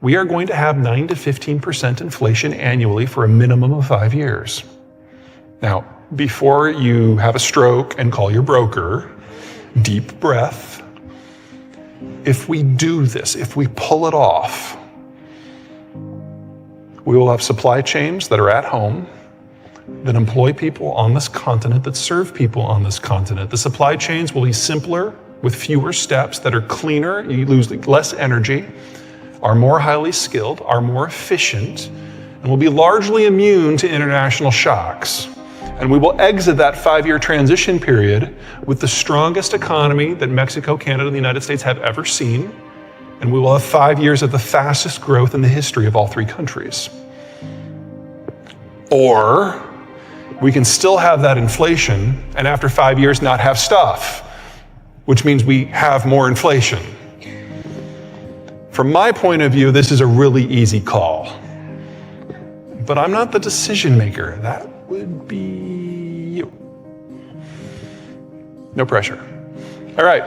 we are going to have 9 to 15% inflation annually for a minimum of 5 years. Now, before you have a stroke and call your broker, deep breath. If we do this, if we pull it off, we will have supply chains that are at home, that employ people on this continent, that serve people on this continent. The supply chains will be simpler, with fewer steps, that are cleaner, you lose less energy, are more highly skilled, are more efficient, and will be largely immune to international shocks. And we will exit that 5-year transition period with the strongest economy that Mexico, Canada, and the United States have ever seen. And we will have 5 years of the fastest growth in the history of all 3 countries. Or we can still have that inflation and after 5 years not have stuff, which means we have more inflation. From my point of view, this is a really easy call. But I'm not the decision maker. That would be you. No pressure. All right.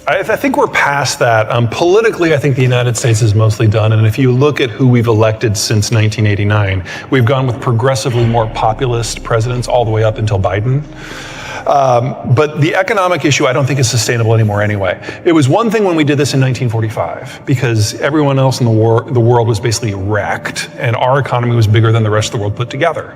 I think we're past that. Politically, I think the United States is mostly done. And if you look at who we've elected since 1989, we've gone with progressively more populist presidents all the way up until Biden. But the economic issue, I don't think is sustainable anymore anyway. It was one thing when we did this in 1945, because everyone else in the world was basically wrecked, and our economy was bigger than the rest of the world put together.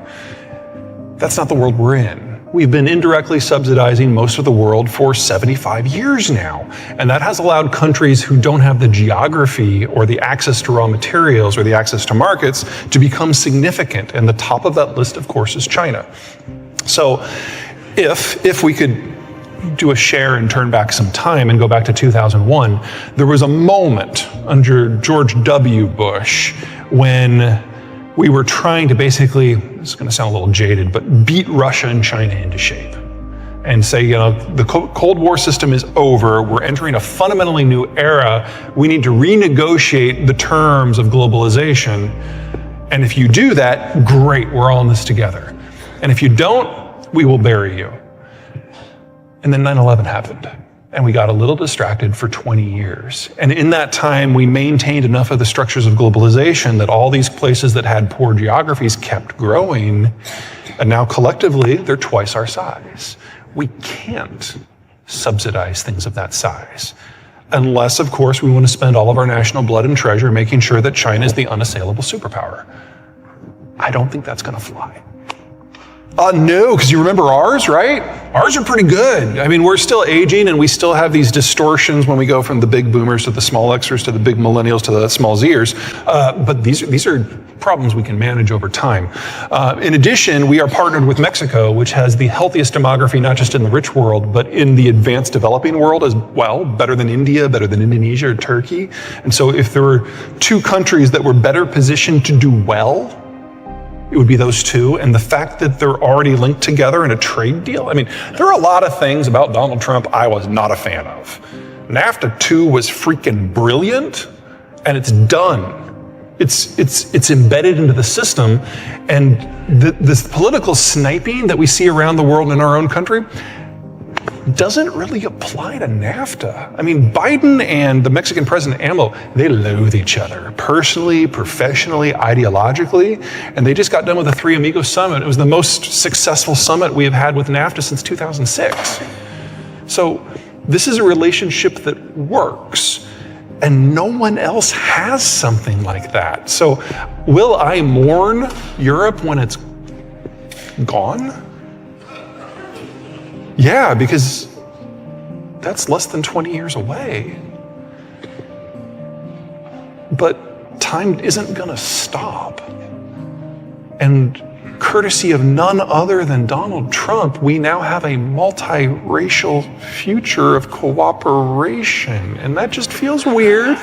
That's not the world we're in. We've been indirectly subsidizing most of the world for 75 years now. And that has allowed countries who don't have the geography or the access to raw materials or the access to markets to become significant. And the top of that list, of course, is China. So if we could do a share and turn back some time and go back to 2001, there was a moment under George W. Bush when we were trying to basically, this is going to sound a little jaded, but beat Russia and China into shape and say, the Cold War system is over. We're entering a fundamentally new era. We need to renegotiate the terms of globalization. And if you do that, great, we're all in this together. And if you don't, we will bury you. And then 9/11 happened. And we got a little distracted for 20 years. And in that time, we maintained enough of the structures of globalization that all these places that had poor geographies kept growing. And now collectively, they're twice our size. We can't subsidize things of that size. Unless, of course, we want to spend all of our national blood and treasure making sure that China is the unassailable superpower. I don't think that's going to fly. No, because you remember ours, right? Ours are pretty good. I mean, we're still aging and we still have these distortions when we go from the big boomers to the small Xers to the big millennials to the small Zers. But these are problems we can manage over time. In addition, we are partnered with Mexico, which has the healthiest demography, not just in the rich world, but in the advanced developing world as well, better than India, better than Indonesia or Turkey. And so if there were 2 countries that were better positioned to do well, it would be those 2. And the fact that they're already linked together in a trade deal. I mean, there are a lot of things about Donald Trump I was not a fan of. NAFTA 2 was freaking brilliant, and it's done. It's embedded into the system. And this political sniping that we see around the world in our own country doesn't really apply to NAFTA. I mean, Biden and the Mexican president, AMLO, they loathe each other personally, professionally, ideologically, and they just got done with the Three Amigos Summit. It was the most successful summit we have had with NAFTA since 2006. So this is a relationship that works, and no one else has something like that. So will I mourn Europe when it's gone? Yeah, because that's less than 20 years away. But time isn't going to stop. And courtesy of none other than Donald Trump, we now have a multiracial future of cooperation. And that just feels weird.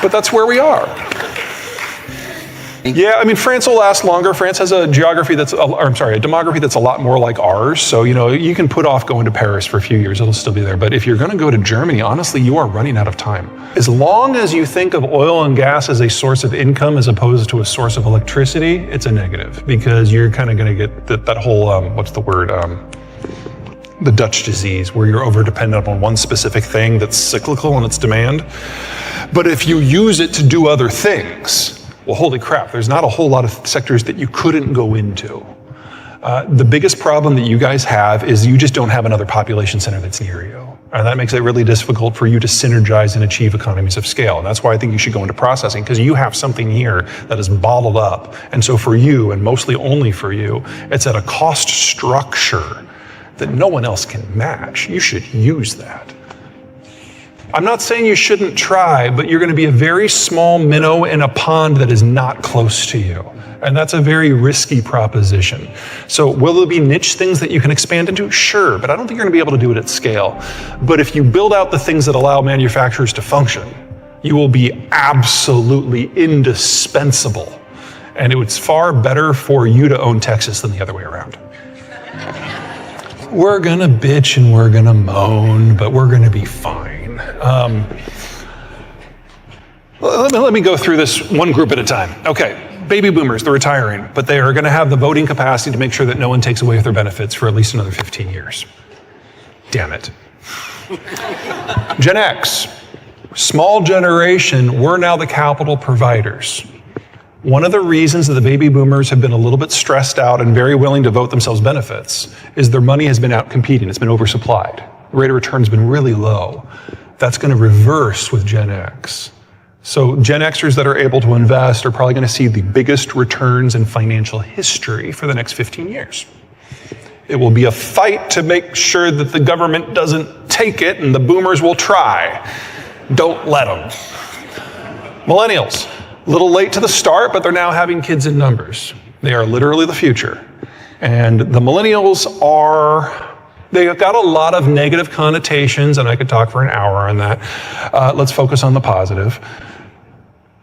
But that's where we are. Yeah, I mean, France will last longer. France has a demography that's a lot more like ours. So, you can put off going to Paris for a few years, it'll still be there. But if you're going to go to Germany, honestly, you are running out of time. As long as you think of oil and gas as a source of income as opposed to a source of electricity, it's a negative because you're kind of going to get that whole, the Dutch disease, where you're over-dependent on one specific thing that's cyclical in its demand. But if you use it to do other things, well, holy crap, there's not a whole lot of sectors that you couldn't go into. The biggest problem that you guys have is you just don't have another population center that's near you. And that makes it really difficult for you to synergize and achieve economies of scale. And that's why I think you should go into processing, because you have something here that is bottled up. And so for you, and mostly only for you, it's at a cost structure that no one else can match. You should use that. I'm not saying you shouldn't try, but you're going to be a very small minnow in a pond that is not close to you. And that's a very risky proposition. So will there be niche things that you can expand into? Sure, but I don't think you're going to be able to do it at scale. But if you build out the things that allow manufacturers to function, you will be absolutely indispensable. And it's far better for you to own Texas than the other way around. We're going to bitch and we're going to moan, but we're going to be fine. Let me go through this one group at a time. Okay. Baby boomers, they're retiring, but they are going to have the voting capacity to make sure that no one takes away their benefits for at least another 15 years. Damn it. Gen X, small generation, we're now the capital providers. One of the reasons that the baby boomers have been a little bit stressed out and very willing to vote themselves benefits is their money has been out competing, it's been oversupplied. The rate of return has been really low. That's going to reverse with Gen X. So Gen Xers that are able to invest are probably going to see the biggest returns in financial history for the next 15 years. It will be a fight to make sure that the government doesn't take it, and the boomers will try. Don't let them. Millennials, a little late to the start, but they're now having kids in numbers. They are literally the future. And the millennials they've got a lot of negative connotations, and I could talk for an hour on that. Let's focus on the positive.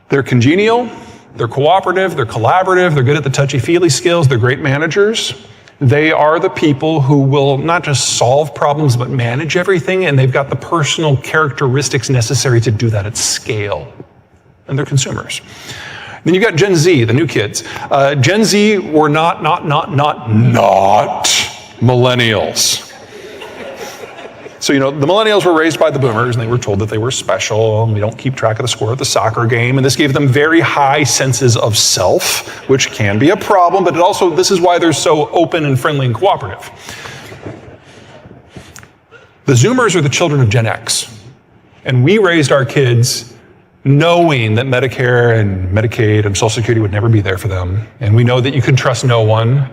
They're congenial, they're cooperative, they're collaborative, they're good at the touchy-feely skills, they're great managers. They are the people who will not just solve problems, but manage everything, and they've got the personal characteristics necessary to do that at scale. And they're consumers. Then you've got Gen Z, the new kids. Gen Z were not millennials. So, the millennials were raised by the boomers, and they were told that they were special, and we don't keep track of the score of the soccer game, and this gave them very high senses of self, which can be a problem, but this is why they're so open and friendly and cooperative. The Zoomers are the children of Gen X, and we raised our kids knowing that Medicare and Medicaid and Social Security would never be there for them, and we know that you can trust no one.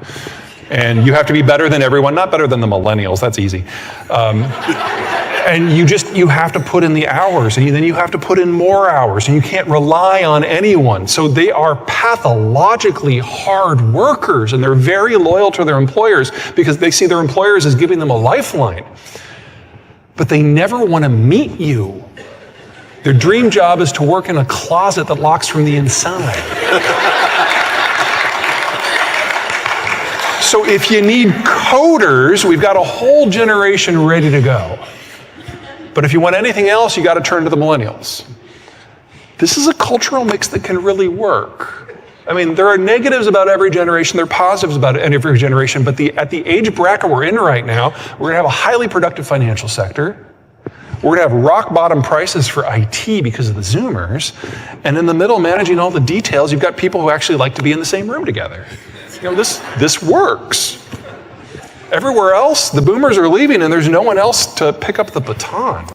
And you have to be better than everyone, not better than the millennials, that's easy. And you have to put in the hours, and then you have to put in more hours, and you can't rely on anyone. So they are pathologically hard workers, and they're very loyal to their employers because they see their employers as giving them a lifeline. But they never want to meet you. Their dream job is to work in a closet that locks from the inside. So if you need coders, we've got a whole generation ready to go. But if you want anything else, you got to turn to the millennials. This is a cultural mix that can really work. I mean, there are negatives about every generation, there are positives about every generation, but at the age bracket we're in right now, we're going to have a highly productive financial sector. We're going to have rock bottom prices for IT because of the Zoomers. And in the middle, managing all the details, you've got people who actually like to be in the same room together. This works. Everywhere else, the boomers are leaving and there's no one else to pick up the baton.